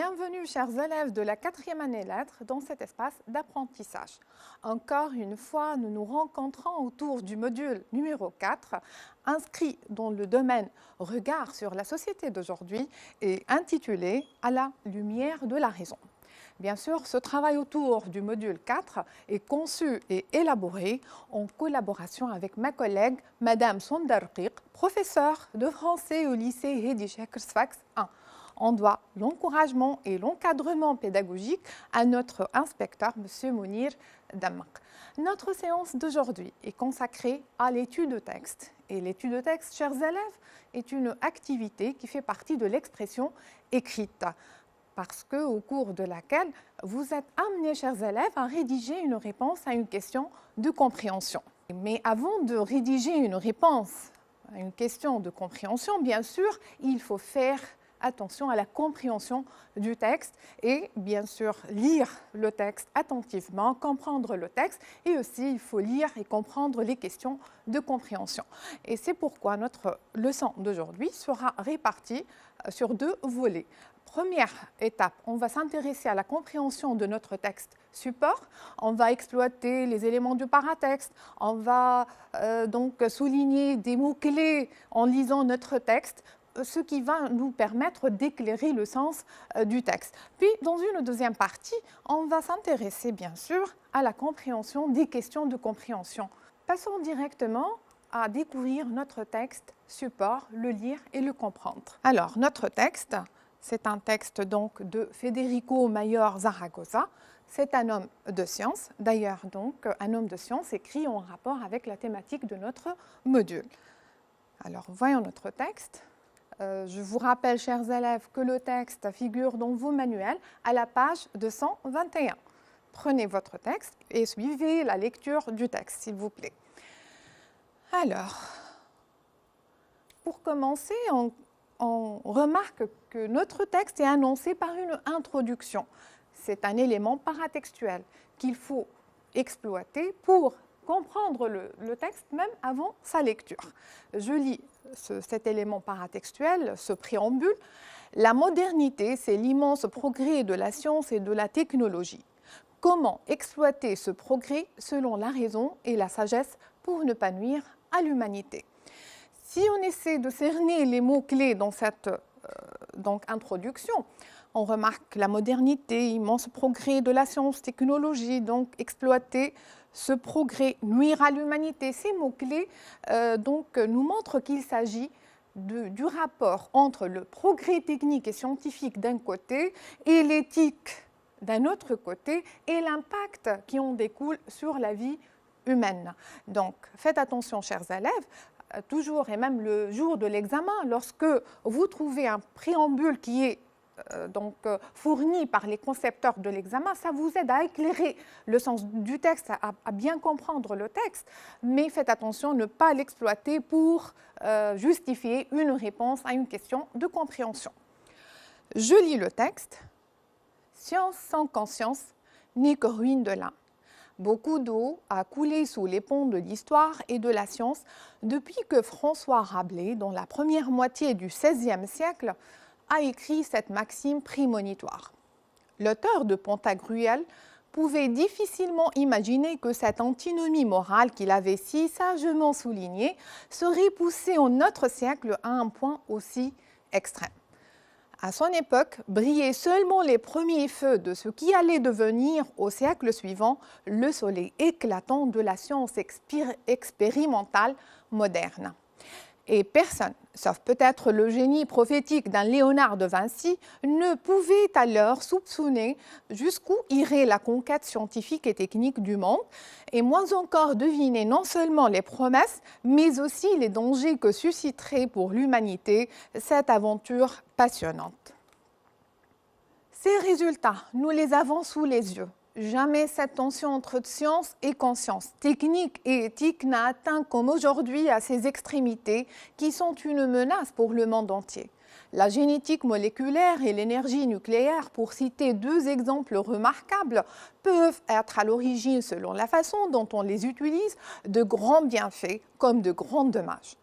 Bienvenue, chers élèves de la 4e année lettres, dans cet espace d'apprentissage. Encore une fois, nous nous rencontrons autour du module numéro 4, inscrit dans le domaine Regard sur la société d'aujourd'hui et intitulé « À la lumière de la raison ». Bien sûr, ce travail autour du module 4 est conçu et élaboré en collaboration avec ma collègue, Madame Sondarqiq, professeure de français au lycée Hedi Chakr Sfax 1. On doit l'encouragement et l'encadrement pédagogique à notre inspecteur, M. Mounir Dammak. Notre séance d'aujourd'hui est consacrée à l'étude de texte. Et l'étude de texte, chers élèves, est une activité qui fait partie de l'expression écrite, parce qu'au cours de laquelle vous êtes amenés, chers élèves, à rédiger une réponse à une question de compréhension. Mais avant de rédiger une réponse à une question de compréhension, bien sûr, il faut faire attention à la compréhension du texte et bien sûr lire le texte attentivement, comprendre le texte et aussi il faut lire et comprendre les questions de compréhension. Et c'est pourquoi notre leçon d'aujourd'hui sera répartie sur 2 volets. Première étape, on va s'intéresser à la compréhension de notre texte support. On va exploiter les éléments du paratexte. On va donc souligner des mots-clés en lisant notre texte, ce qui va nous permettre d'éclairer le sens du texte. Puis, dans une deuxième partie, on va s'intéresser bien sûr à la compréhension des questions de compréhension. Passons directement à découvrir notre texte support, le lire et le comprendre. Alors, notre texte, c'est un texte donc de Federico Mayor Zaragoza. C'est un homme de science, d'ailleurs donc un homme de science écrit en rapport avec la thématique de notre module. Alors, voyons notre texte. Je vous rappelle, chers élèves, que le texte figure dans vos manuels à la page 221. Prenez votre texte et suivez la lecture du texte, s'il vous plaît. Alors, pour commencer, on remarque que notre texte est annoncé par une introduction. C'est un élément paratextuel qu'il faut exploiter pour comprendre le texte même avant sa lecture. Je lis cet élément paratextuel, ce préambule. La modernité, c'est l'immense progrès de la science et de la technologie. Comment exploiter ce progrès selon la raison et la sagesse pour ne pas nuire à l'humanité? Si on essaie de cerner les mots-clés dans cette introduction, on remarque la modernité, immense progrès de la science, technologie, donc exploiter ce progrès, nuire à l'humanité. Ces mots-clés nous montrent qu'il s'agit du rapport entre le progrès technique et scientifique d'un côté et l'éthique d'un autre côté et l'impact qui en découle sur la vie humaine. Donc, faites attention, chers élèves, toujours et même le jour de l'examen, lorsque vous trouvez un préambule qui est fourni par les concepteurs de l'examen, ça vous aide à éclairer le sens du texte, à bien comprendre le texte, mais faites attention à ne pas l'exploiter pour justifier une réponse à une question de compréhension. Je lis le texte. Science sans conscience n'est que ruine de l'âme. Beaucoup d'eau a coulé sous les ponts de l'histoire et de la science depuis que François Rabelais, dans la première moitié du XVIe siècle, a écrit cette maxime prémonitoire. L'auteur de Pantagruel pouvait difficilement imaginer que cette antinomie morale qu'il avait si sagement soulignée serait poussée en notre siècle à un point aussi extrême. À son époque, brillaient seulement les premiers feux de ce qui allait devenir au siècle suivant le soleil éclatant de la science expérimentale moderne. Et personne, sauf peut-être le génie prophétique d'un Léonard de Vinci, ne pouvait alors soupçonner jusqu'où irait la conquête scientifique et technique du monde, et moins encore deviner non seulement les promesses, mais aussi les dangers que susciterait pour l'humanité cette aventure passionnante. Ces résultats, nous les avons sous les yeux. Jamais cette tension entre science et conscience, technique et éthique n'a atteint comme aujourd'hui à ses extrémités qui sont une menace pour le monde entier. La génétique moléculaire et l'énergie nucléaire, pour citer 2 exemples remarquables, peuvent être à l'origine, selon la façon dont on les utilise, de grands bienfaits comme de grands dommages.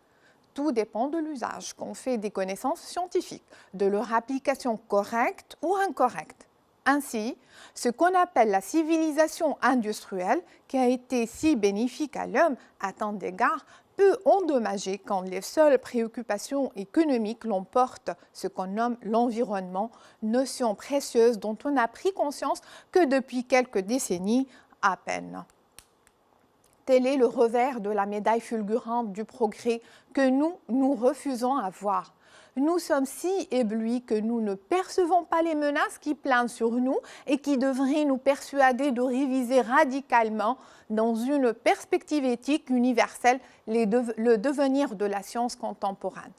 Tout dépend de l'usage qu'on fait des connaissances scientifiques, de leur application correcte ou incorrecte. Ainsi, ce qu'on appelle la civilisation industrielle, qui a été si bénéfique à l'homme à tant d'égards, peut endommager quand les seules préoccupations économiques l'emportent, ce qu'on nomme l'environnement, notion précieuse dont on n'a pris conscience que depuis quelques décennies à peine. Tel est le revers de la médaille fulgurante du progrès que nous refusons à voir. Nous sommes si éblouis que nous ne percevons pas les menaces qui planent sur nous et qui devraient nous persuader de réviser radicalement, dans une perspective éthique universelle, le devenir de la science contemporaine.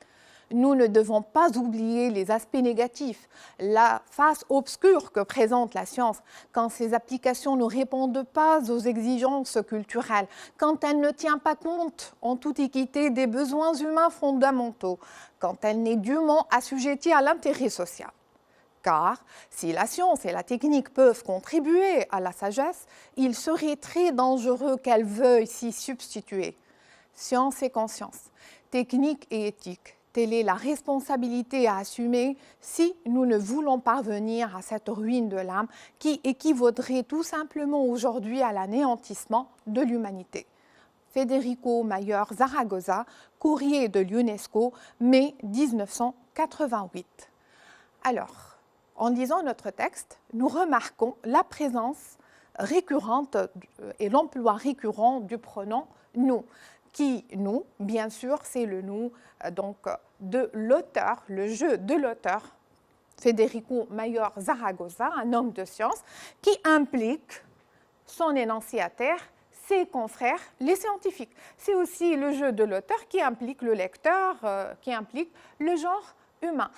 Nous ne devons pas oublier les aspects négatifs, la face obscure que présente la science, quand ses applications ne répondent pas aux exigences culturelles, quand elle ne tient pas compte en toute équité des besoins humains fondamentaux, quand elle n'est dûment assujettie à l'intérêt social. Car si la science et la technique peuvent contribuer à la sagesse, il serait très dangereux qu'elles veuillent s'y substituer. Science et conscience, technique et éthique, telle est la responsabilité à assumer si nous ne voulons parvenir à cette ruine de l'âme qui équivaudrait tout simplement aujourd'hui à l'anéantissement de l'humanité. Federico Mayor Zaragoza, courrier de l'UNESCO, mai 1988. Alors, en lisant notre texte, nous remarquons la présence récurrente et l'emploi récurrent du pronom « nous ». Qui, nous, bien sûr, c'est le nous donc, de l'auteur, le jeu de l'auteur, Federico Mayor Zaragoza, un homme de science, qui implique son énonciataire, ses confrères, les scientifiques. C'est aussi le jeu de l'auteur qui implique le lecteur, qui implique le genre humain.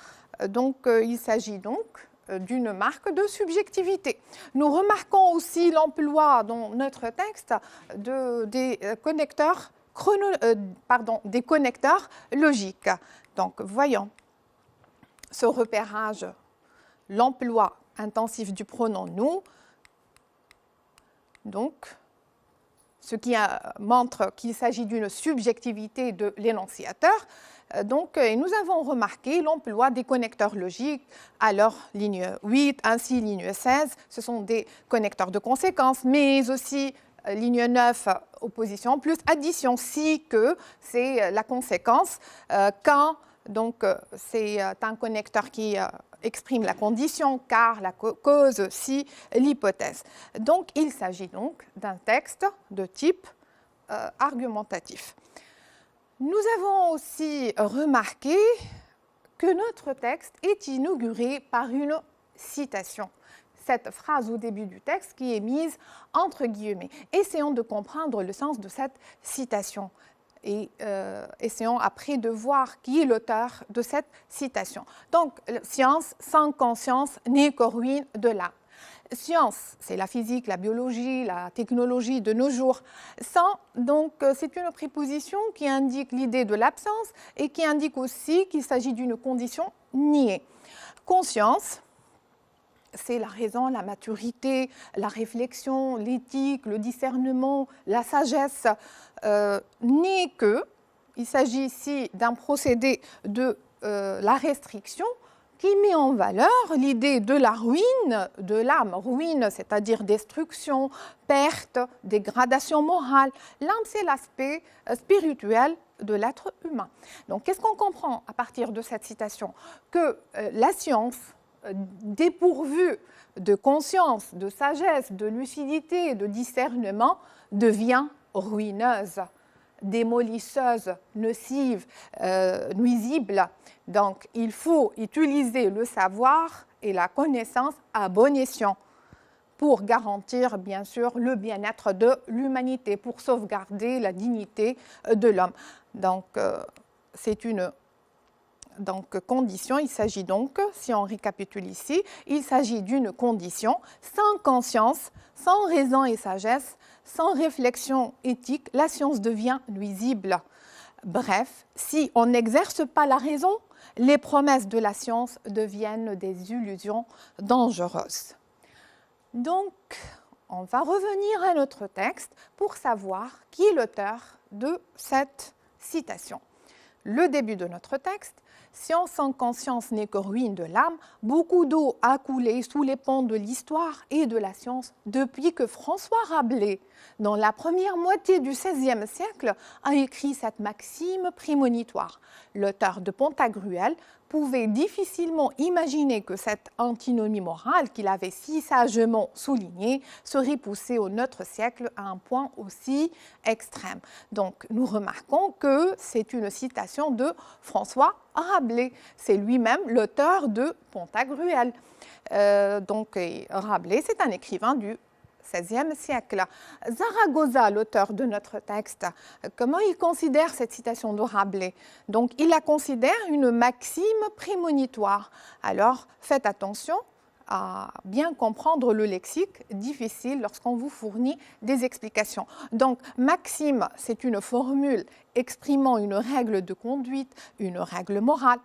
Donc, il s'agit donc d'une marque de subjectivité. Nous remarquons aussi l'emploi dans notre texte des connecteurs des connecteurs logiques. Donc, voyons ce repérage, l'emploi intensif du pronom nous, donc, ce qui montre qu'il s'agit d'une subjectivité de l'énonciateur. Donc, nous avons remarqué l'emploi des connecteurs logiques. Alors, ligne 8, ainsi ligne 16, ce sont des connecteurs de conséquence, mais aussi ligne 9, opposition, plus addition, si que c'est la conséquence, quand donc c'est un connecteur qui exprime la condition, car la cause, si l'hypothèse. Donc, il s'agit donc d'un texte de type argumentatif. Nous avons aussi remarqué que notre texte est inauguré par une citation. Cette phrase au début du texte qui est mise entre guillemets. Essayons de comprendre le sens de cette citation et essayons après de voir qui est l'auteur de cette citation. Donc, science sans conscience n'est qu'aux ruines de l'âme. Science, c'est la physique, la biologie, la technologie de nos jours. Sans, donc, c'est une préposition qui indique l'idée de l'absence et qui indique aussi qu'il s'agit d'une condition niée. Conscience, c'est la raison, la maturité, la réflexion, l'éthique, le discernement, la sagesse, n'est que, il s'agit ici d'un procédé de la restriction qui met en valeur l'idée de la ruine de l'âme. Ruine, c'est-à-dire destruction, perte, dégradation morale. L'âme, c'est l'aspect spirituel de l'être humain. Donc, qu'est-ce qu'on comprend à partir de cette citation? Que la science, dépourvue de conscience, de sagesse, de lucidité, de discernement, devient ruineuse, démolisseuse, nocive, nuisible. Donc, il faut utiliser le savoir et la connaissance à bon escient pour garantir, bien sûr, le bien-être de l'humanité, pour sauvegarder la dignité de l'homme. Donc, c'est une condition. Il s'agit donc, si on récapitule ici, il s'agit d'une condition sans conscience, sans raison et sagesse, sans réflexion éthique, la science devient nuisible. Bref, si on n'exerce pas la raison, les promesses de la science deviennent des illusions dangereuses. Donc, on va revenir à notre texte pour savoir qui est l'auteur de cette citation. le début de notre texte. Science sans conscience n'est que ruine de l'âme. Beaucoup d'eau a coulé sous les ponts de l'histoire et de la science depuis que François Rabelais, dans la première moitié du XVIe siècle, a écrit cette maxime prémonitoire. L'auteur de Pantagruel pouvait difficilement imaginer que cette antinomie morale qu'il avait si sagement soulignée serait poussée au notre siècle à un point aussi extrême. Donc nous remarquons que c'est une citation de François Rabelais. C'est lui-même l'auteur de Pantagruel. Rabelais, c'est un écrivain du XVIe siècle. Zaragoza, l'auteur de notre texte, comment il considère cette citation de Rabelais? Donc, il la considère une maxime prémonitoire. Alors, faites attention à bien comprendre le lexique difficile lorsqu'on vous fournit des explications. Donc, maxime, c'est une formule exprimant une règle de conduite, une règle morale.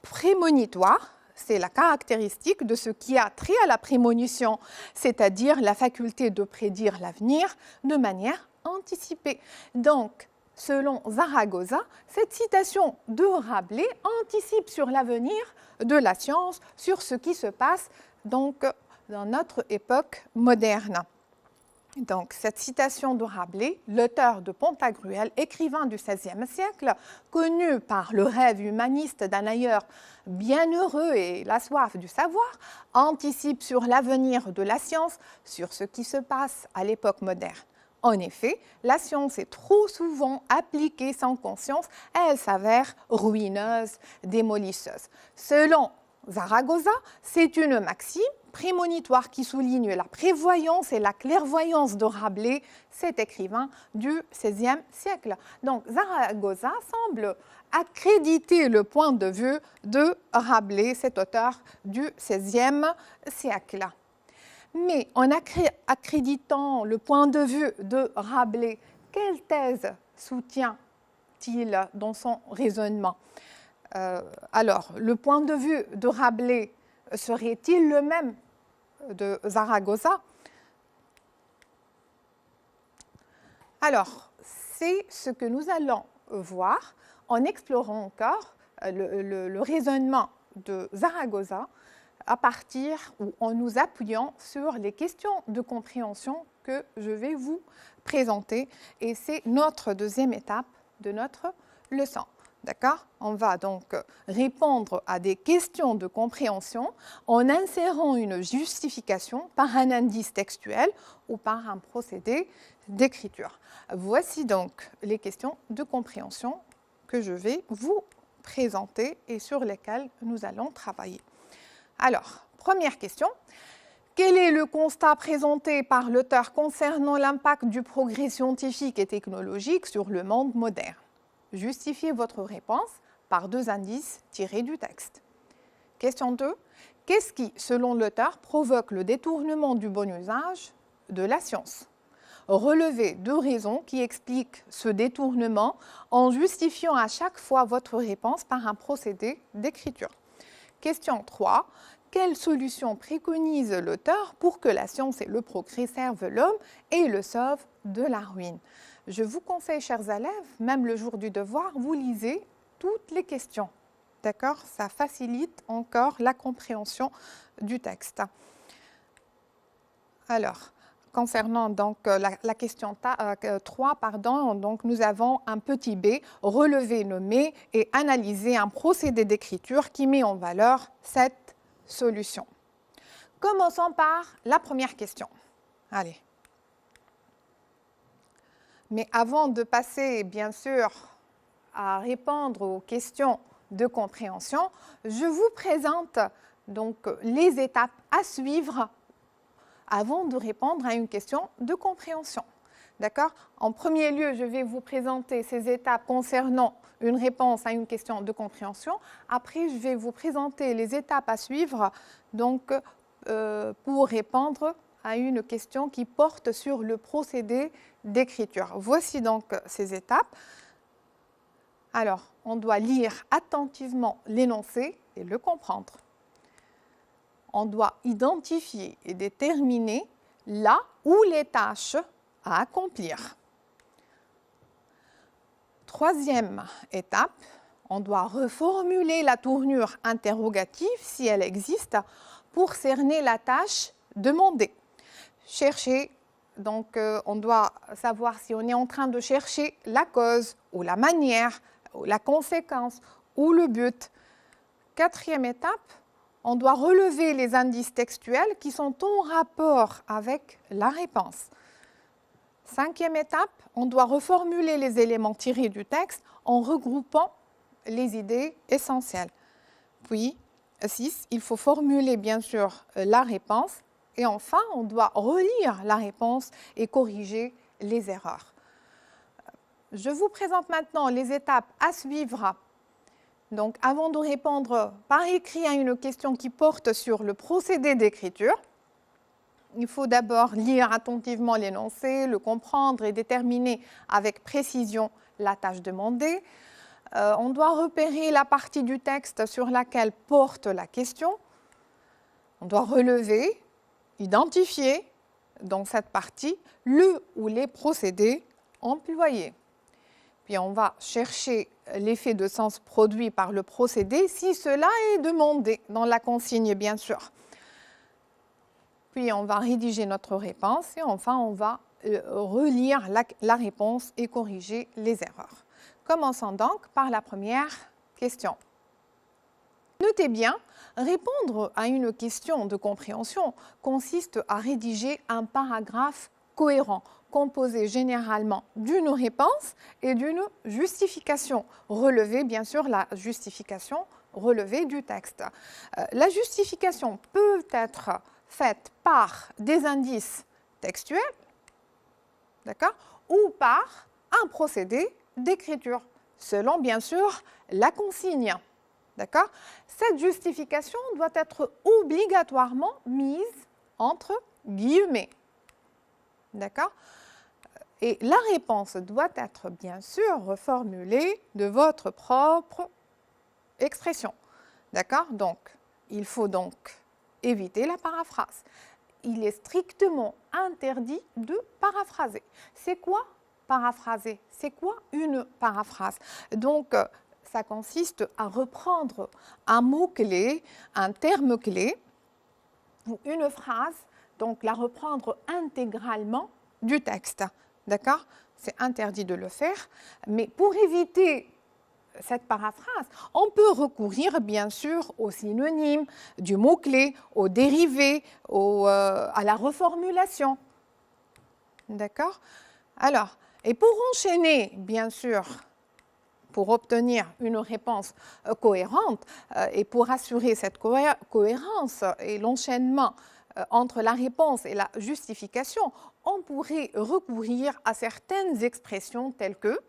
Prémonitoire, c'est la caractéristique de ce qui a trait à la prémonition, c'est-à-dire la faculté de prédire l'avenir de manière anticipée. Donc, selon Zaragoza, cette citation de Rabelais anticipe sur l'avenir de la science, sur ce qui se passe donc, dans notre époque moderne. Donc, cette citation de Rabelais, l'auteur de Pantagruel, écrivain du XVIe siècle, connu par le rêve humaniste d'un ailleurs bienheureux et la soif du savoir, anticipe sur l'avenir de la science, sur ce qui se passe à l'époque moderne. En effet, la science est trop souvent appliquée sans conscience et elle s'avère ruineuse, démolisseuse. Selon Zaragoza, c'est une maxime prémonitoire qui souligne la prévoyance et la clairvoyance de Rabelais, cet écrivain du XVIe siècle. Donc Zaragoza semble accréditer le point de vue de Rabelais, cet auteur du XVIe siècle. Mais en accréditant le point de vue de Rabelais, quelle thèse soutient-il dans son raisonnement? Alors, le point de vue de Rabelais serait-il le même de Zaragoza? Alors, c'est ce que nous allons voir en explorant encore le raisonnement de Zaragoza à partir ou en nous appuyant sur les questions de compréhension que je vais vous présenter. Et c'est notre deuxième étape de notre leçon. D'accord? On va donc répondre à des questions de compréhension en insérant une justification par un indice textuel ou par un procédé d'écriture. Voici donc les questions de compréhension que je vais vous présenter et sur lesquelles nous allons travailler. Alors, première question. Quel est le constat présenté par l'auteur concernant l'impact du progrès scientifique et technologique sur le monde moderne? Justifiez votre réponse par deux indices tirés du texte. Question 2. Qu'est-ce qui, selon l'auteur, provoque le détournement du bon usage de la science? Relevez deux raisons qui expliquent ce détournement en justifiant à chaque fois votre réponse par un procédé d'écriture. Question 3. Quelle solution préconise l'auteur pour que la science et le progrès servent l'homme et le sauvent de la ruine? Je vous conseille, chers élèves, même le jour du devoir, vous lisez toutes les questions. D'accord? Ça facilite encore la compréhension du texte. Alors, concernant donc la question 3, donc nous avons un petit b, relever, nommer et analyser un procédé d'écriture qui met en valeur cette solution. Commençons par la première question. Allez. Mais avant de passer, bien sûr, à répondre aux questions de compréhension, je vous présente donc les étapes à suivre avant de répondre à une question de compréhension. D'accord? En premier lieu, je vais vous présenter ces étapes concernant une réponse à une question de compréhension. Après, je vais vous présenter les étapes à suivre donc, pour répondre à une question qui porte sur le procédé d'écriture. Voici donc ces étapes. Alors, on doit lire attentivement l'énoncé et le comprendre. On doit identifier et déterminer là où les tâches à accomplir. Troisième étape, on doit reformuler la tournure interrogative, si elle existe, pour cerner la tâche demandée. Chercher, donc on doit savoir si on est en train de chercher la cause, ou la manière, ou la conséquence, ou le but. Quatrième étape, on doit relever les indices textuels qui sont en rapport avec la réponse. Cinquième étape, on doit reformuler les éléments tirés du texte en regroupant les idées essentielles. Puis, 6, il faut formuler bien sûr la réponse. Et enfin, on doit relire la réponse et corriger les erreurs. Je vous présente maintenant les étapes à suivre. Donc, avant de répondre par écrit à une question qui porte sur le procédé d'écriture, il faut d'abord lire attentivement l'énoncé, le comprendre et déterminer avec précision la tâche demandée. On doit repérer la partie du texte sur laquelle porte la question. On doit relever, identifier dans cette partie le ou les procédés employés. Puis on va chercher l'effet de sens produit par le procédé si cela est demandé dans la consigne, bien sûr. Puis on va rédiger notre réponse et enfin on va relire la réponse et corriger les erreurs. Commençons donc par la première question. Notez bien, répondre à une question de compréhension consiste à rédiger un paragraphe cohérent, composé généralement d'une réponse et d'une justification. Relevez bien sûr la justification relevée du texte. La justification peut être faite par des indices textuels, d'accord, ou par un procédé d'écriture, selon bien sûr la consigne. D'accord? Cette justification doit être obligatoirement mise entre guillemets. D'accord? Et la réponse doit être bien sûr reformulée de votre propre expression. D'accord? Donc, il faut donc éviter la paraphrase. Il est strictement interdit de paraphraser. C'est quoi paraphraser? C'est quoi une paraphrase? Donc, ça consiste à reprendre un mot-clé, un terme-clé, ou une phrase, donc la reprendre intégralement du texte. D'accord? C'est interdit de le faire, mais pour éviter cette paraphrase, on peut recourir bien sûr aux synonymes du mot-clé, aux dérivés, à la reformulation. D'accord? Alors, et pour enchaîner, bien sûr, pour obtenir une réponse cohérente et pour assurer cette cohérence et l'enchaînement entre la réponse et la justification, on pourrait recourir à certaines expressions telles que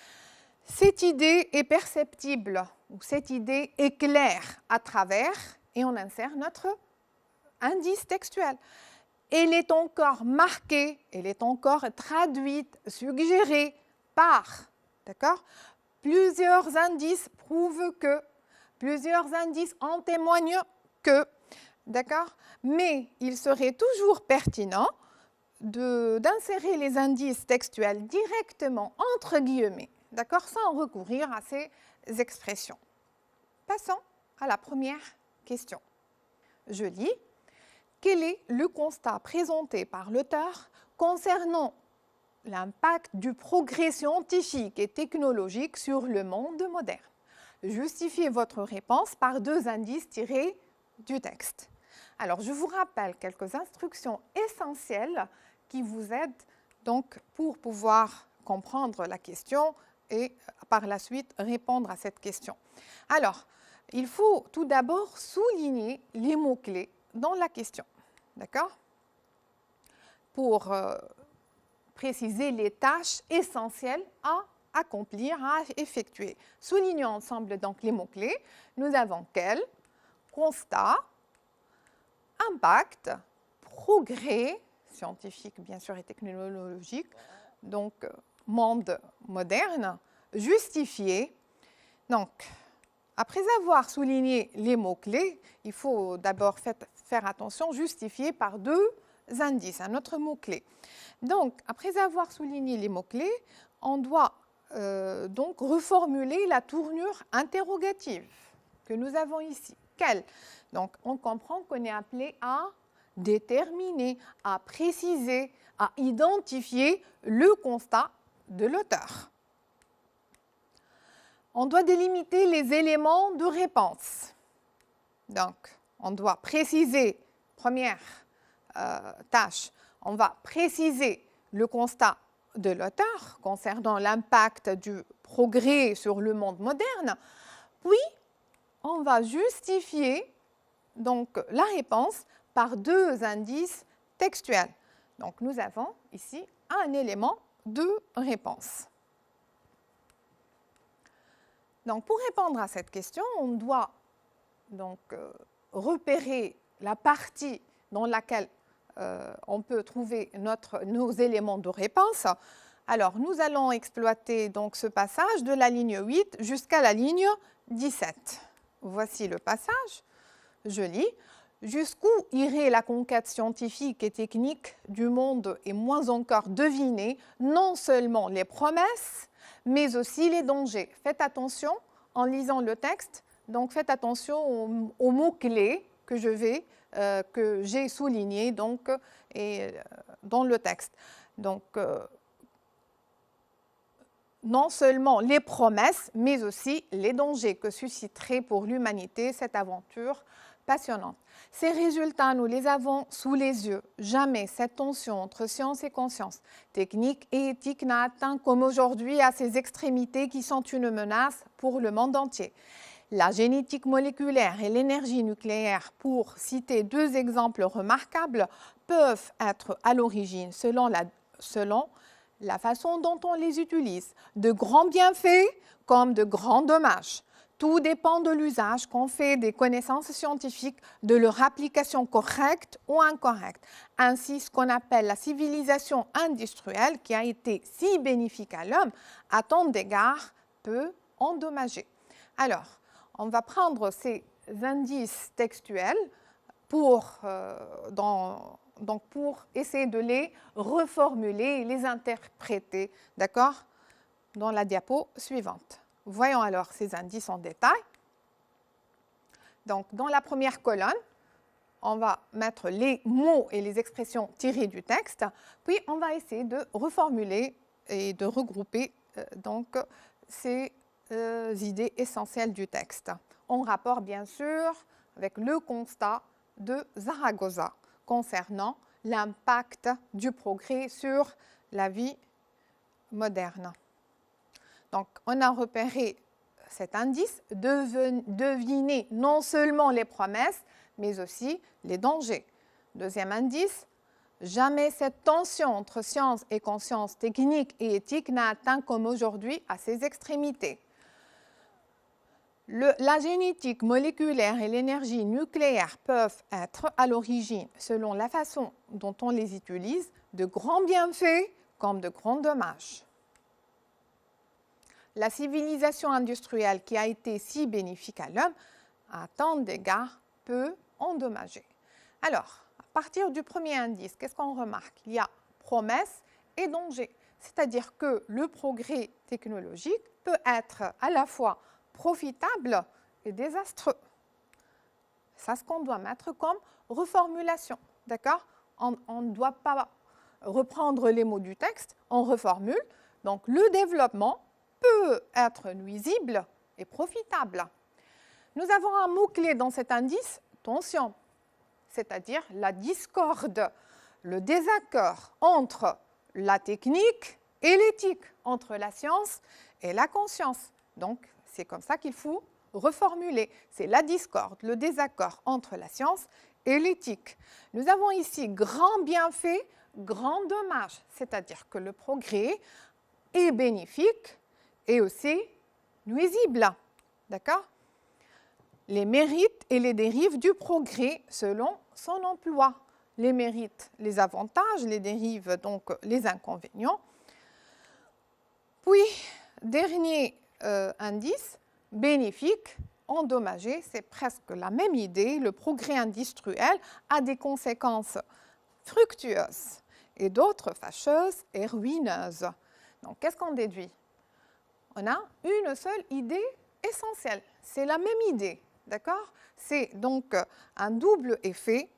« cette idée est perceptible » ou « cette idée est claire à travers » et on insère notre indice textuel. « Elle est encore marquée, elle est encore traduite, suggérée par », d'accord ? Plusieurs indices prouvent que, plusieurs indices en témoignent que, d'accord? Mais il serait toujours pertinent d'insérer les indices textuels directement entre guillemets, d'accord? Sans recourir à ces expressions. Passons à la première question. Je lis. Quel est le constat présenté par l'auteur concernant l'impact du progrès scientifique et technologique sur le monde moderne? Justifiez votre réponse par 2 indices tirés du texte. Alors, je vous rappelle quelques instructions essentielles qui vous aident donc pour pouvoir comprendre la question et par la suite répondre à cette question. Alors, il faut tout d'abord souligner les mots-clés dans la question. D'accord? Pour préciser les tâches essentielles à accomplir, à effectuer. Soulignons ensemble donc les mots-clés. Nous avons quel, constat, impact, progrès, scientifique bien sûr et technologique, donc monde moderne, justifié. Donc, après avoir souligné les mots-clés, il faut d'abord faire attention, justifié par 2 indices, un autre mot-clé. Donc, après avoir souligné les mots-clés, on doit donc reformuler la tournure interrogative que nous avons ici. Quelle? Donc, on comprend qu'on est appelé à déterminer, à préciser, à identifier le constat de l'auteur. On doit délimiter les éléments de réponse. Donc, on doit préciser, première tâche, on va préciser le constat de l'auteur concernant l'impact du progrès sur le monde moderne, puis on va justifier donc la réponse par deux indices textuels. Donc, nous avons ici un élément de réponse. Donc, pour répondre à cette question, on doit donc repérer la partie dans laquelle on peut trouver nos éléments de réponse. Alors, nous allons exploiter donc ce passage de la ligne 8 jusqu'à la ligne 17. Voici le passage. Je lis. Jusqu'où irait la conquête scientifique et technique du monde et moins encore deviner non seulement les promesses, mais aussi les dangers. Faites attention en lisant le texte, donc faites attention aux mots-clés que j'ai soulignés donc, dans le texte. Donc, non seulement les promesses, mais aussi les dangers que susciterait pour l'humanité cette aventure passionnante. Ces résultats, nous les avons sous les yeux. Jamais cette tension entre science et conscience, technique et éthique n'a atteint comme aujourd'hui à ces extrémités qui sont une menace pour le monde entier. La génétique moléculaire et l'énergie nucléaire, pour citer deux exemples remarquables, peuvent être à l'origine, selon la façon dont on les utilise, de grands bienfaits comme de grands dommages. Tout dépend de l'usage qu'on fait des connaissances scientifiques, de leur application correcte ou incorrecte. Ainsi, ce qu'on appelle la civilisation industrielle, qui a été si bénéfique à l'homme, à tant d'égards, peut endommager. Alors, on va prendre ces indices textuels pour essayer de les reformuler et les interpréter, d'accord, dans la diapo suivante. Voyons alors ces indices en détail. Donc, dans la première colonne, on va mettre les mots et les expressions tirées du texte, puis on va essayer de reformuler et de regrouper donc ces idées essentielles du texte, en rapport bien sûr avec le constat de Zaragoza concernant l'impact du progrès sur la vie moderne. Donc, on a repéré cet indice, deviner non seulement les promesses, mais aussi les dangers. Deuxième indice, jamais cette tension entre science et conscience technique et éthique n'a atteint comme aujourd'hui à ses extrémités. La génétique moléculaire et l'énergie nucléaire peuvent être à l'origine, selon la façon dont on les utilise, de grands bienfaits comme de grands dommages. La civilisation industrielle qui a été si bénéfique à l'homme, à tant d'égards, peut endommager. Alors, à partir du premier indice, qu'est-ce qu'on remarque? Il y a promesse et danger. C'est-à-dire que le progrès technologique peut être à la fois profitable et désastreux. C'est ce qu'on doit mettre comme reformulation. D'accord? On ne doit pas reprendre les mots du texte, on reformule. Donc, le développement peut être nuisible et profitable. Nous avons un mot-clé dans cet indice, tension, c'est-à-dire la discorde, le désaccord entre la technique et l'éthique, entre la science et la conscience. Donc, c'est comme ça qu'il faut reformuler. C'est la discorde, le désaccord entre la science et l'éthique. Nous avons ici grand bienfait, grand dommage, c'est-à-dire que le progrès est bénéfique et aussi nuisible. D'accord? Les mérites et les dérives du progrès selon son emploi. Les mérites, les avantages, les dérives, donc les inconvénients. Puis, dernier indice, bénéfique, endommagé, c'est presque la même idée. Le progrès industriel a des conséquences fructueuses et d'autres fâcheuses et ruineuses. Donc, qu'est-ce qu'on déduit? on a une seule idée essentielle. C'est la même idée, d'accord? C'est donc un double effet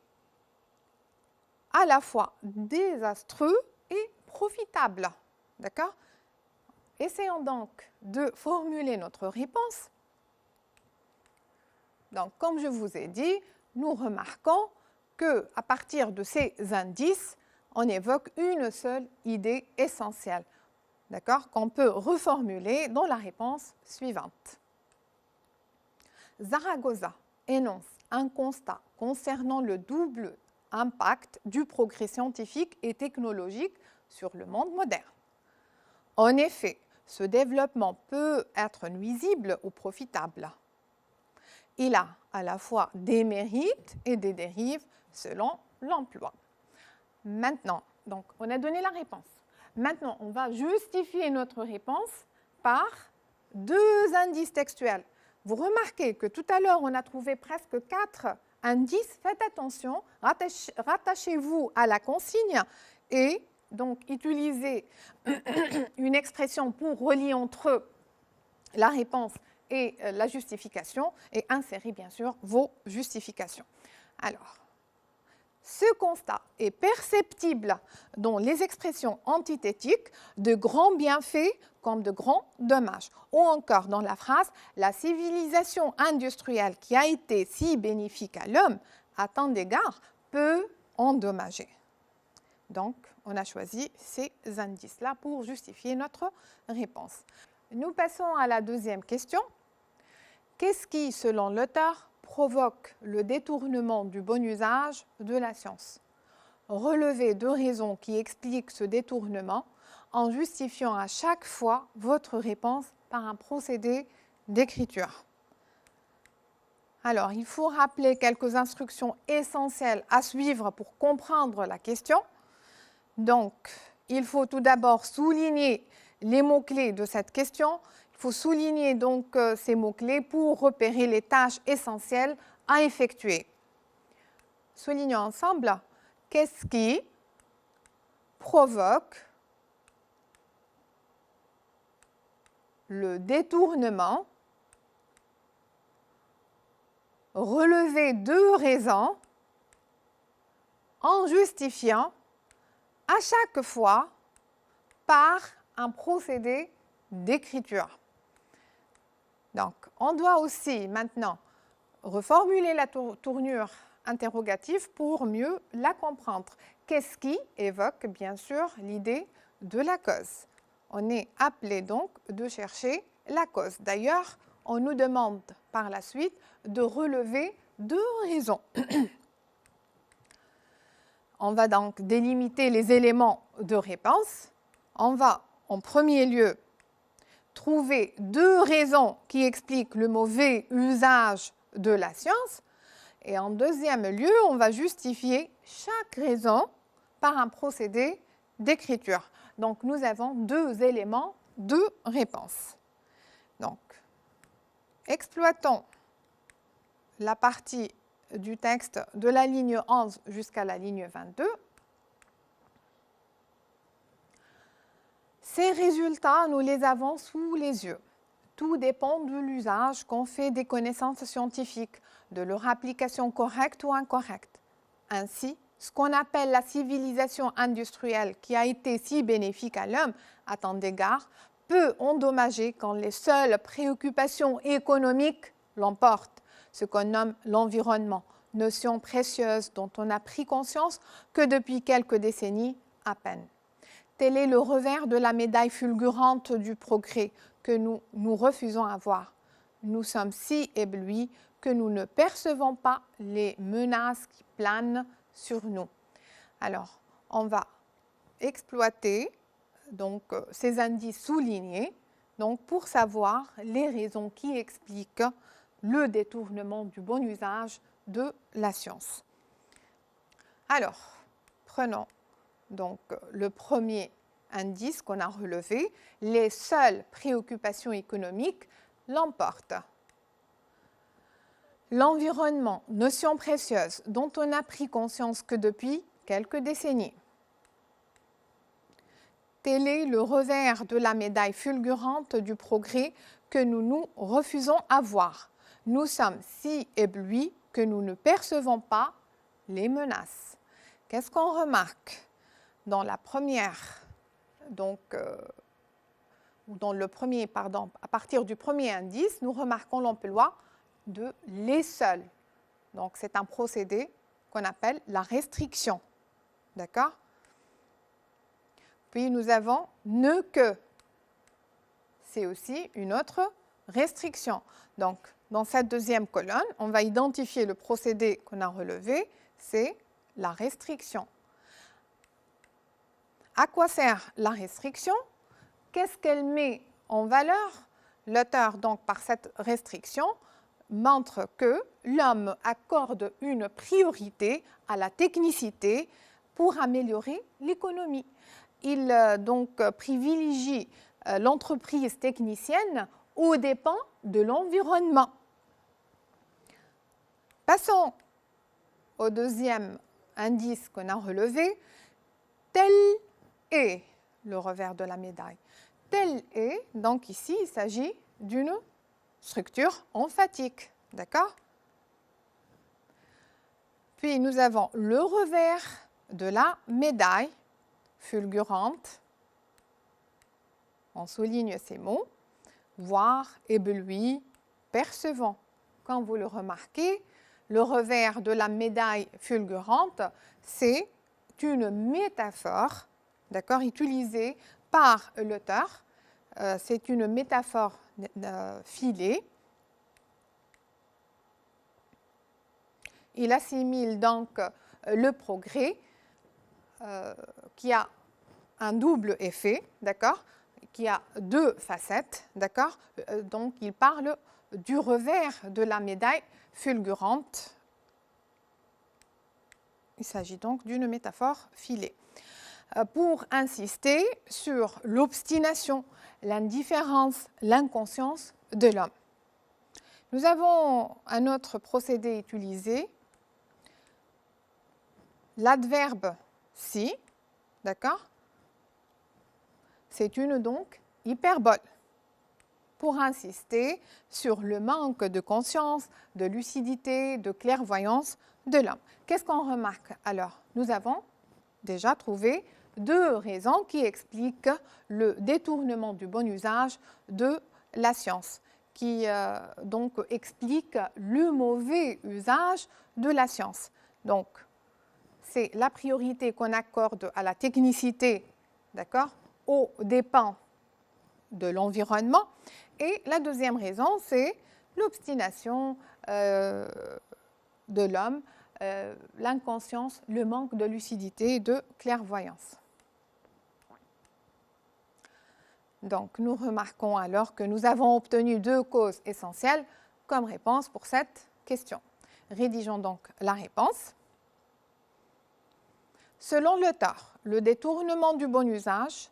à la fois désastreux et profitable, d'accord? Essayons donc de formuler notre réponse. Donc, comme je vous ai dit, nous remarquons qu'à partir de ces indices, on évoque une seule idée essentielle, d'accord, qu'on peut reformuler dans la réponse suivante. Zaragoza énonce un constat concernant le double impact du progrès scientifique et technologique sur le monde moderne. En effet, ce développement peut être nuisible ou profitable. Il a à la fois des mérites et des dérives selon l'emploi. Maintenant, donc on a donné la réponse. Maintenant, on va justifier notre réponse par deux indices textuels. Vous remarquez que tout à l'heure, on a trouvé presque 4 indices. Faites attention, rattachez-vous à la consigne et donc utilisez une expression pour relier entre eux la réponse et la justification et insérez bien sûr vos justifications. Alors, ce constat est perceptible dans les expressions antithétiques de grands bienfaits comme de grands dommages, ou encore dans la phrase « La civilisation industrielle qui a été si bénéfique à l'homme, à tant d'égards, peut endommager ». Donc, on a choisi ces indices-là pour justifier notre réponse. Nous passons à la deuxième question. Qu'est-ce qui, selon l'auteur, provoque le détournement du bon usage de la science? Relevez 2 raisons qui expliquent ce détournement en justifiant à chaque fois votre réponse par un procédé d'écriture. Alors, il faut rappeler quelques instructions essentielles à suivre pour comprendre la question. Donc, il faut tout d'abord souligner les mots-clés de cette question. Il faut souligner donc ces mots-clés pour repérer les tâches essentielles à effectuer. Soulignons ensemble qu'est-ce qui provoque le détournement. Relevez 2 raisons en justifiant à chaque fois par un procédé d'écriture. Donc, on doit aussi maintenant reformuler la tournure interrogative pour mieux la comprendre. Qu'est-ce qui évoque bien sûr l'idée de la cause? On est appelé donc de chercher la cause. D'ailleurs, on nous demande par la suite de relever 2 raisons. On va donc délimiter les éléments de réponse. On va en premier lieu trouver 2 raisons qui expliquent le mauvais usage de la science. Et en deuxième lieu, on va justifier chaque raison par un procédé d'écriture. Donc, nous avons 2 éléments de réponse. Donc, exploitons la partie du texte de la ligne 11 jusqu'à la ligne 22. Ces résultats, nous les avons sous les yeux. Tout dépend de l'usage qu'on fait des connaissances scientifiques, de leur application correcte ou incorrecte. Ainsi, ce qu'on appelle la civilisation industrielle qui a été si bénéfique à l'homme à tant d'égards peut endommager quand les seules préoccupations économiques l'emportent, ce qu'on nomme l'environnement, notion précieuse dont on n'a pris conscience que depuis quelques décennies à peine. Tel est le revers de la médaille fulgurante du progrès que nous refusons à voir. Nous sommes si éblouis que nous ne percevons pas les menaces qui planent sur nous. Alors, on va exploiter donc, ces indices soulignés donc, pour savoir les raisons qui expliquent le détournement du bon usage de la science. Alors, prenons donc le premier indice qu'on a relevé, les seules préoccupations économiques l'emportent. L'environnement, notion précieuse dont on n'a pris conscience que depuis quelques décennies. tel est le revers de la médaille fulgurante du progrès que nous nous refusons à voir. Nous sommes si éblouis que nous ne percevons pas les menaces. Qu'est-ce qu'on remarque dans la première, à partir du premier indice, nous remarquons l'emploi de « les seuls ». Donc, c'est un procédé qu'on appelle la restriction. D'accord? Puis, nous avons « ne que ». C'est aussi une autre restriction. Donc, dans cette deuxième colonne, on va identifier le procédé qu'on a relevé, c'est la restriction. À quoi sert la restriction? Qu'est-ce qu'elle met en valeur? L'auteur, donc, par cette restriction, montre que l'homme accorde une priorité à la technicité pour améliorer l'économie. Il donc privilégie l'entreprise technicienne aux dépens de l'environnement. Passons au deuxième indice qu'on a relevé. Tel est le revers de la médaille. Tel est, donc ici, il s'agit d'une structure emphatique. D'accord? Puis nous avons le revers de la médaille fulgurante. On souligne ces mots. Voir, ébloui, percevant. Quand vous le remarquez, le revers de la médaille fulgurante, c'est une métaphore, d'accord, utilisée par l'auteur. C'est une métaphore filée. Il assimile donc le progrès qui a un double effet, d'accord, qui a deux facettes, d'accord. Donc, il parle du revers de la médaille fulgurante. Il s'agit donc d'une métaphore filée. Pour insister sur l'obstination, l'indifférence, l'inconscience de l'homme. Nous avons un autre procédé utilisé, l'adverbe si, d'accord? C'est une donc hyperbole pour insister sur le manque de conscience, de lucidité, de clairvoyance de l'homme. Qu'est-ce qu'on remarque alors? Nous avons déjà trouvé deux raisons qui expliquent le détournement du bon usage de la science, qui donc expliquent le mauvais usage de la science. Donc, c'est la priorité qu'on accorde à la technicité, d'accord, aux dépens de l'environnement. Et la deuxième raison, c'est l'obstination de l'homme, l'inconscience, le manque de lucidité et de clairvoyance. Donc, nous remarquons alors que nous avons obtenu deux causes essentielles comme réponse pour cette question. Rédigeons donc la réponse. Selon l'auteur, le détournement du bon usage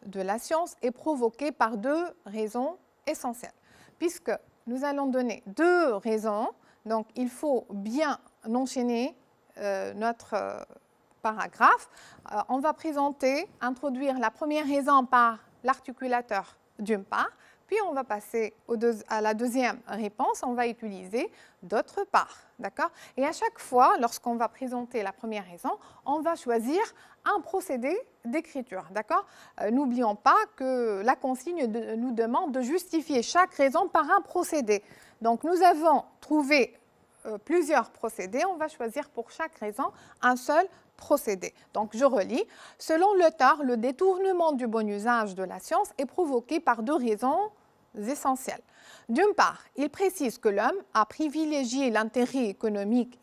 de la science est provoqué par deux raisons essentielles. Puisque nous allons donner deux raisons, donc il faut bien enchaîner notre paragraphe. On va introduire la première raison par l'articulateur d'une part, puis on va passer à la deuxième réponse, on va utiliser d'autre part, d'accord? Et à chaque fois, lorsqu'on va présenter la première raison, on va choisir un procédé d'écriture, d'accord? N'oublions pas que la consigne nous demande de justifier chaque raison par un procédé. Donc, nous avons trouvé plusieurs procédés, on va choisir pour chaque raison un seul procédé. Donc, je relis. Selon l'auteur, le détournement du bon usage de la science est provoqué par deux raisons essentielles. D'une part, il précise que l'homme a privilégié l'intérêt économique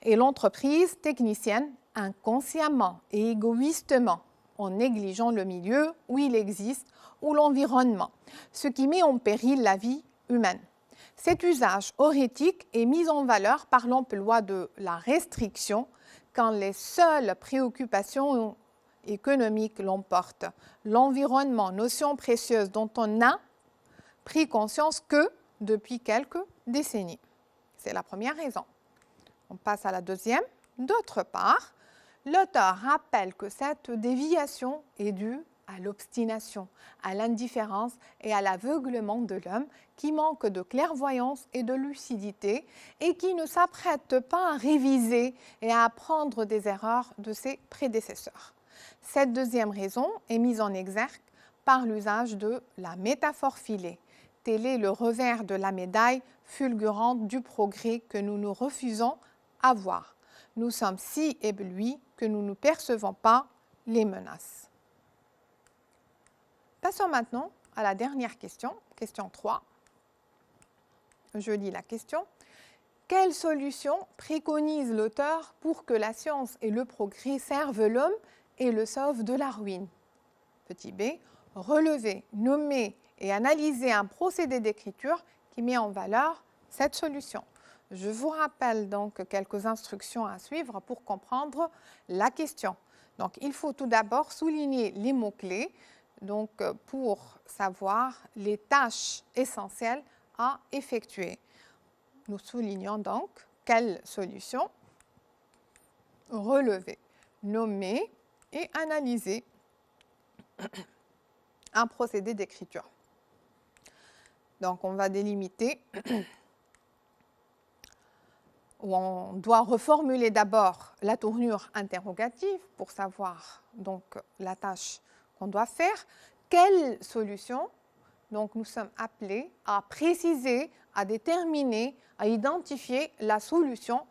et l'entreprise technicienne inconsciemment et égoïstement en négligeant le milieu où il existe ou l'environnement, ce qui met en péril la vie humaine. Cet usage horétique est mis en valeur par l'emploi de la restriction quand les seules préoccupations économiques l'emportent. L'environnement, notion précieuse dont on n'a pris conscience que depuis quelques décennies. C'est la première raison. On passe à la deuxième. D'autre part, l'auteur rappelle que cette déviation est due à l'obstination, à l'indifférence et à l'aveuglement de l'homme qui manque de clairvoyance et de lucidité et qui ne s'apprête pas à réviser et à apprendre des erreurs de ses prédécesseurs. Cette deuxième raison est mise en exergue par l'usage de la métaphore filée. Tel est le revers de la médaille fulgurante du progrès que nous nous refusons à voir. Nous sommes si éblouis que nous ne percevons pas les menaces. Passons maintenant à la dernière question, question 3. Je lis la question. Quelle solution préconise l'auteur pour que la science et le progrès servent l'homme et le sauvent de la ruine? Petit b. Relever, nommer et analyser un procédé d'écriture qui met en valeur cette solution. Je vous rappelle donc quelques instructions à suivre pour comprendre la question. Donc, il faut tout d'abord souligner les mots-clés donc, pour savoir les tâches essentielles à effectuer. Nous soulignons donc quelle solution relever, nommer et analyser un procédé d'écriture. Donc, on va délimiter où on doit reformuler d'abord la tournure interrogative pour savoir donc la tâche qu'on doit faire. Quelle solution donc nous sommes appelés à préciser, à déterminer, à identifier la solution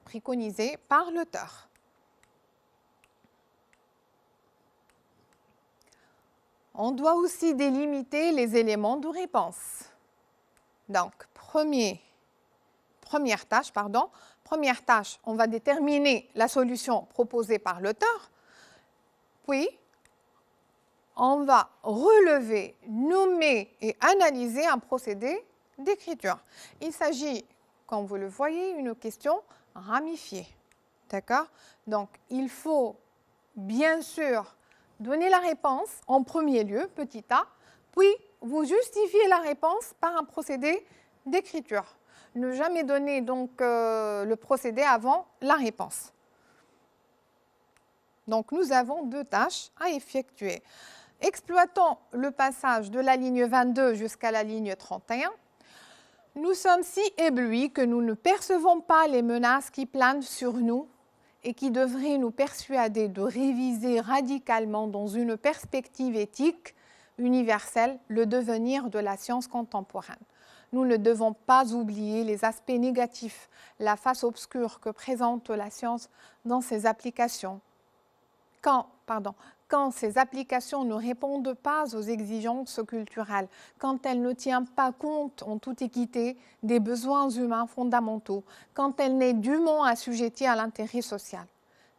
préconisée par l'auteur. On doit aussi délimiter les éléments de réponse. Donc, première tâche, on va déterminer la solution proposée par l'auteur, puis on va relever, nommer et analyser un procédé d'écriture. Il s'agit, comme vous le voyez, une question ramifiée. D'accord? Donc, il faut bien sûr donner la réponse en premier lieu, petit a, puis vous justifiez la réponse par un procédé d'écriture. Ne jamais donner donc le procédé avant la réponse. Donc, nous avons 2 tâches à effectuer. Exploitons le passage de la ligne 22 jusqu'à la ligne 31. Nous sommes si éblouis que nous ne percevons pas les menaces qui planent sur nous et qui devraient nous persuader de réviser radicalement dans une perspective éthique universelle le devenir de la science contemporaine. Nous ne devons pas oublier les aspects négatifs, la face obscure que présente la science dans ses applications. Quand ces applications ne répondent pas aux exigences culturelles, quand elles ne tiennent pas compte en toute équité des besoins humains fondamentaux, quand elles n'est dûment assujetties à l'intérêt social.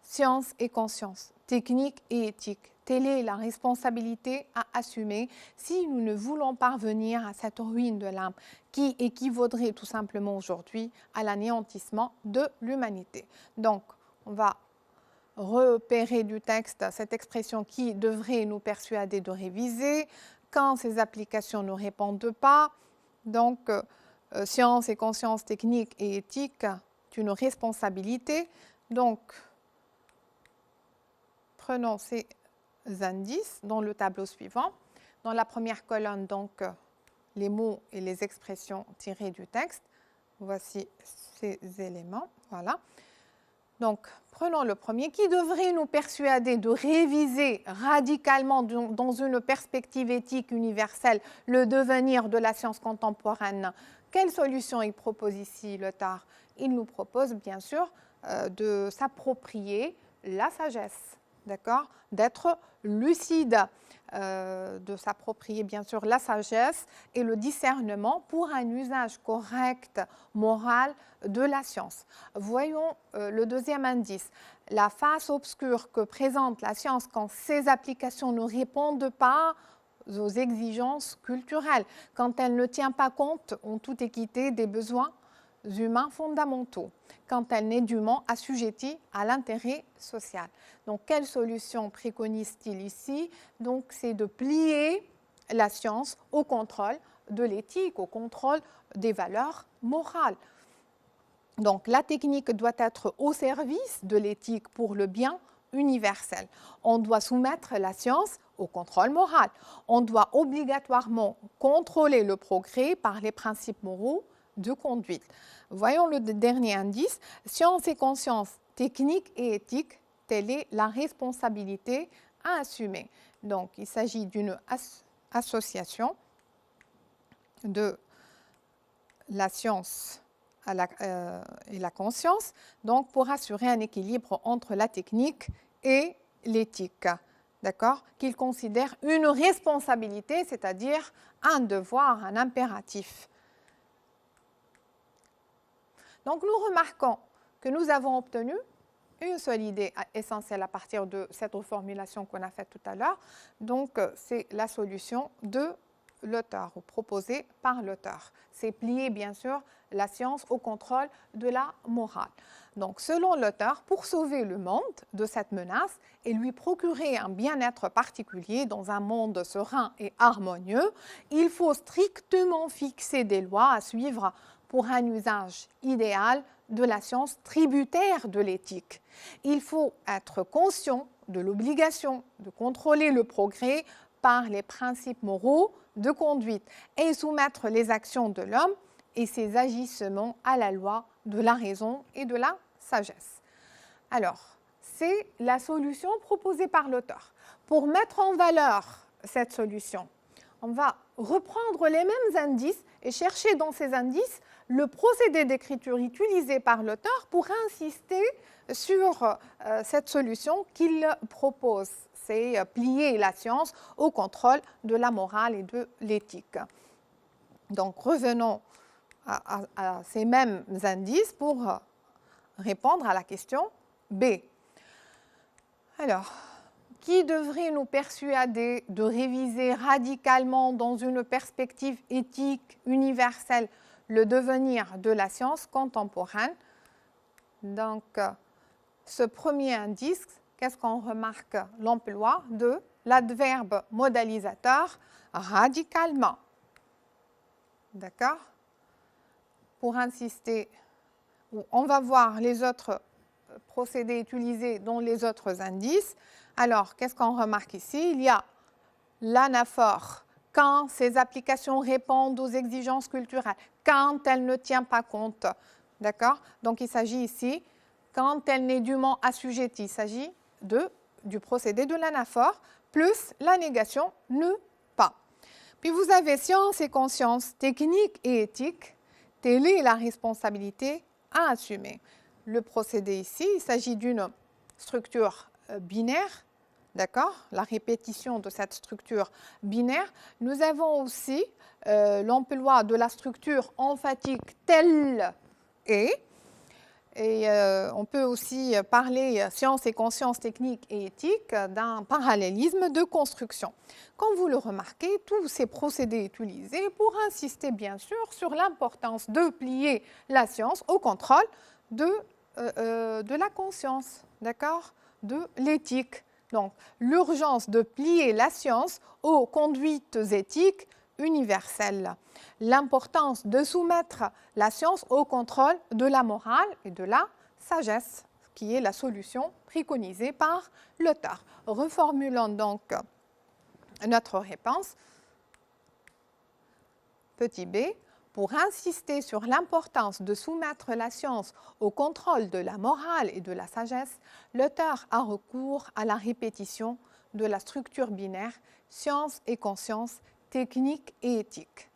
Science et conscience, technique et éthique, telle est la responsabilité à assumer si nous ne voulons parvenir à cette ruine de l'âme qui équivaudrait tout simplement aujourd'hui à l'anéantissement de l'humanité. Donc, on va repérer du texte cette expression qui devrait nous persuader de réviser quand ces applications ne répondent pas. Donc, science et conscience technique et éthique, c'est une responsabilité. Donc, prenons ces indices dans le tableau suivant. Dans la première colonne, donc, les mots et les expressions tirées du texte. Voici ces éléments. Voilà. Donc, prenons le premier, qui devrait nous persuader de réviser radicalement dans une perspective éthique universelle le devenir de la science contemporaine. Quelle solution il propose ici, l'auteur? Il nous propose bien sûr de s'approprier la sagesse, d'accord? D'être lucide, de s'approprier bien sûr la sagesse et le discernement pour un usage correct, moral de la science. Voyons le deuxième indice. La face obscure que présente la science quand ses applications ne répondent pas aux exigences culturelles, quand elle ne tient pas compte en toute équité des besoins humains fondamentaux, quand elle n'est dûment assujettie à l'intérêt social. Donc, quelle solution préconise-t-il ici? Donc, c'est de plier la science au contrôle de l'éthique, au contrôle des valeurs morales. Donc, la technique doit être au service de l'éthique pour le bien universelle. On doit soumettre la science au contrôle moral. On doit obligatoirement contrôler le progrès par les principes moraux de conduite. Voyons le dernier indice. Science et conscience, technique et éthique, telle est la responsabilité à assumer. Donc, il s'agit d'une association de la science et la conscience, donc pour assurer un équilibre entre la technique et l'éthique, d'accord, qu'ils considèrent une responsabilité, c'est-à-dire un devoir, un impératif. Donc nous remarquons que nous avons obtenu une seule idée essentielle à partir de cette reformulation qu'on a faite tout à l'heure. Donc c'est la solution de l'auteur ou proposée par l'auteur. C'est plier bien sûr la science au contrôle de la morale. Donc selon l'auteur, pour sauver le monde de cette menace et lui procurer un bien-être particulier dans un monde serein et harmonieux, il faut strictement fixer des lois à suivre pour un usage idéal de la science tributaire de l'éthique. Il faut être conscient de l'obligation de contrôler le progrès par les principes moraux de conduite et soumettre les actions de l'homme et ses agissements à la loi de la raison et de la sagesse. Alors, c'est la solution proposée par l'auteur. Pour mettre en valeur cette solution, on va reprendre les mêmes indices et chercher dans ces indices le procédé d'écriture utilisé par l'auteur pour insister sur cette solution qu'il propose. C'est plier la science au contrôle de la morale et de l'éthique. Donc revenons à ces mêmes indices pour répondre à la question B. Alors, qui devrait nous persuader de réviser radicalement dans une perspective éthique universelle le devenir de la science contemporaine? Donc, ce premier indice, qu'est-ce qu'on remarque? L'emploi de l'adverbe modalisateur radicalement. D'accord? Pour insister, on va voir les autres procédés utilisés dans les autres indices. Alors, qu'est-ce qu'on remarque ici? Il y a l'anaphore, quand ces applications répondent aux exigences culturelles, quand elle ne tient pas compte. D'accord? Donc, il s'agit ici, quand elle n'est dûment assujettie, il s'agit du procédé de l'anaphore, plus la négation ne pas. Puis vous avez science et conscience, technique et éthique, telle est la responsabilité à assumer. Le procédé ici, il s'agit d'une structure binaire, d'accord, la répétition de cette structure binaire. Nous avons aussi l'emploi de la structure emphatique telle est. Et on peut aussi parler science et conscience technique et éthique d'un parallélisme de construction. Comme vous le remarquez, tous ces procédés utilisés pour insister bien sûr sur l'importance de plier la science au contrôle de la conscience, d'accord, de l'éthique. Donc, l'urgence de plier la science aux conduites éthiques universelle. L'importance de soumettre la science au contrôle de la morale et de la sagesse, qui est la solution préconisée par l'auteur. Reformulons donc notre réponse. Petit b, pour insister sur l'importance de soumettre la science au contrôle de la morale et de la sagesse, l'auteur a recours à la répétition de la structure binaire science et conscience, technique et éthique.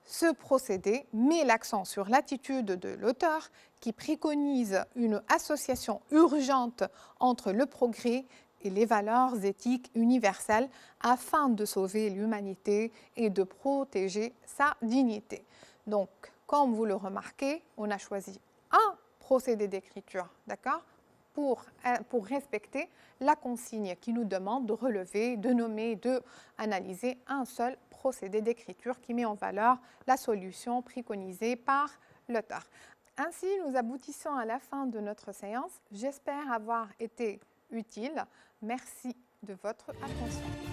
Ce procédé met l'accent sur l'attitude de l'auteur qui préconise une association urgente entre le progrès et les valeurs éthiques universelles afin de sauver l'humanité et de protéger sa dignité. Donc, comme vous le remarquez, on a choisi un procédé d'écriture, d'accord, pour respecter la consigne qui nous demande de relever, de nommer, d'analyser un seul procédé d'écriture qui met en valeur la solution préconisée par l'auteur. Ainsi, nous aboutissons à la fin de notre séance. J'espère avoir été utile. Merci de votre attention.